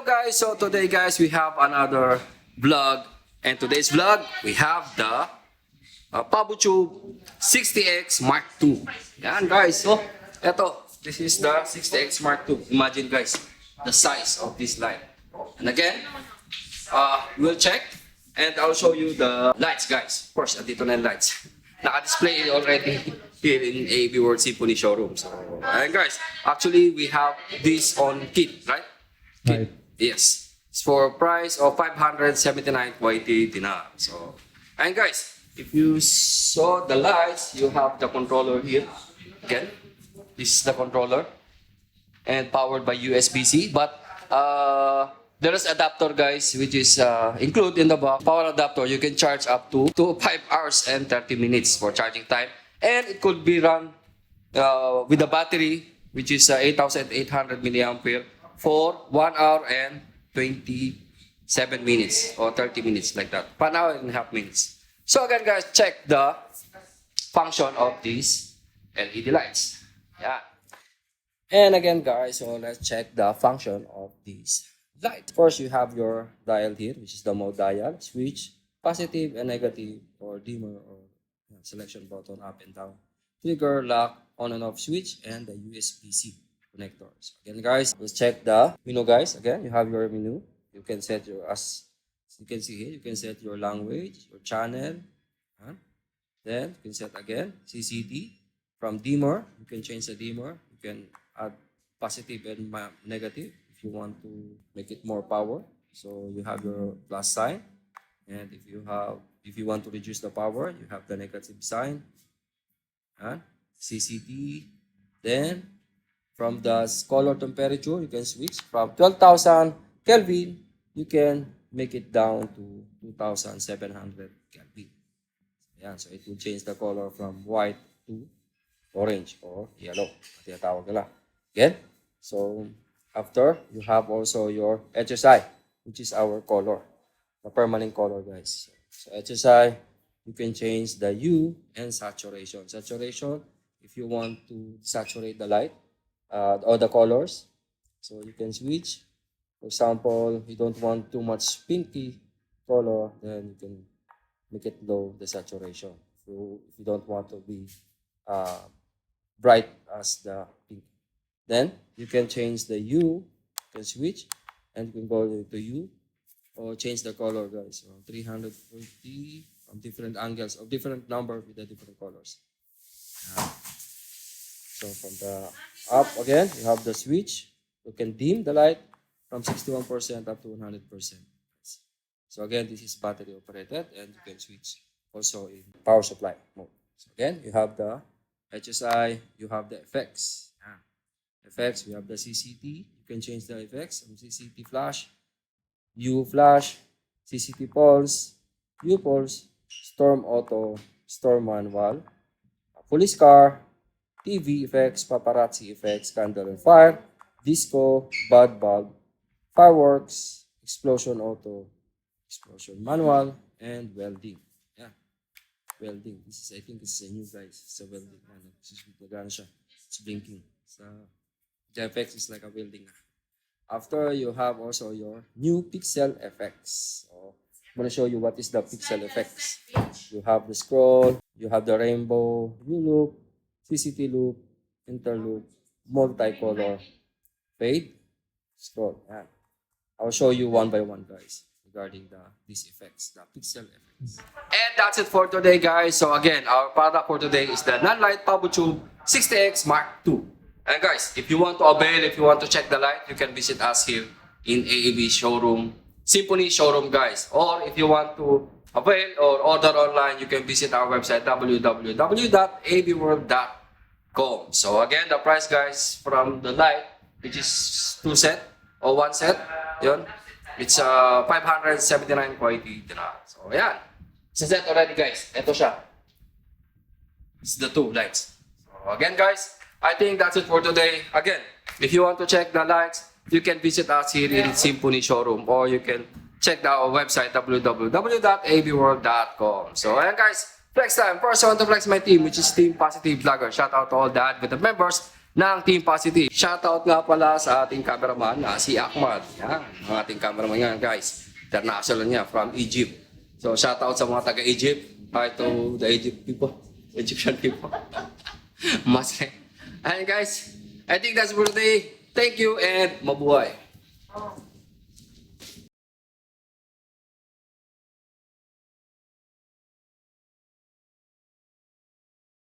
guys, so today guys we have another vlog, and today's vlog we have the PAVOTUBE 60X Mark II. Yan guys, so this is the 60X Mark II. Imagine guys, the size of this light. And again, we'll check and I'll show you the lights guys. Of course, andito na yung lights. Naka-display already here in AAB World Symphony Showroom. So, and guys, actually we have this on kit, right? Right. Yes. It's for price of 579 YT dinar. So, and guys, if you saw the lights, you have the controller here. Again, this is the controller and powered by USB-C. But there is adapter guys, which is included in the box. Power adapter, you can charge up to 5 hours and 30 minutes for charging time. And it could be run with a battery, which is 8,800 milliampere for 1 hour and 27 minutes or 30 minutes like that. 1 hour and a half minutes. So again guys, check the function of these LED lights. Yeah. And again guys, so let's check the function of these lights. First, you have your dial here, which is the mode dial, switch, positive and negative, or dimmer, or selection button up and down, trigger, lock, on and off switch, and the USB-C connectors. Again guys, let's check the menu guys. Again, you have your menu. You can set your, as you can see here, you can set your language, your channel. Then you can set again CCD. From dimmer, you can change the dimmer. You can add positive and negative if you want to make it more power. So you have your plus sign, and if you want to reduce the power, you have the negative sign. CCD. Then from the color temperature, you can switch from 12,000 Kelvin. You can make it down to 2,700 Kelvin. Yan, so it will change the color from white to orange or yellow. Tinatawag nila. Again, so after, you have also your HSI, which is our color, the permanent color guys. So HSI, you can change the hue and saturation. Saturation, if you want to saturate the light or the colors, so you can switch. For example, you don't want too much pinky color, then you can make it low, the saturation. If you don't want to be bright as the pink. Then you can change the hue, you can switch, and you can go to hue or change the color guys from 340 from different angles or different number with the different colors. So from the up again, you have the switch. You can dim the light from 61% up to 100%. So again, this is battery operated, and you can switch also in power supply mode. So again, you have the HSI, you have the effects. Effects, we have the CCT. You can change the effects from CCT flash, U flash, CCT pulse, U pulse, storm auto, storm manual, police car, TV effects, paparazzi effects, candle and fire, disco, bud bulb, fireworks, explosion auto, explosion manual, and welding. Yeah, welding. This is, I think this is a new guys. It's a welding. It's blinking. So the effects is like a welding. After, you have also your new pixel effects. So I'm going to show you what is the pixel effects. You have the scroll, you have the rainbow, U loop, CCT loop, interloop, multicolor, fade, scroll. Yeah. I'll show you one by one guys regarding these effects, the pixel effects. And that's it for today guys. So again, our product for today is the NANLITE PAVOTUBE 60X Mark II. And guys, if you want to avail, if you want to check the light, you can visit us here in AAB Showroom, Symphony Showroom guys. Or if you want to avail or order online, you can visit our website www.abworld.com. So again, the price guys from the light, which is 2 set or 1 set, yun, it's 579 YT dinar. So ayan, it's a set already guys. Ito siya. It's the 2 lights. So again guys, I think that's it for today. Again, if you want to check the lights, you can visit us here in Symphony Showroom, or you can check our website www.abworld.com. So ayan guys, flex time. First I want to flex my team, which is Team Positive Vlogger. Shout out to all the admin members ng Team Positive. Shoutout nga pala sa ating cameraman na si Ahmad. Yan, ang ating cameraman yan guys. International niya from Egypt. So shoutout sa mga taga-Egypt. Hi to the Egyptian people. Masay. And guys, I think that's for today. Thank you and mabuhay.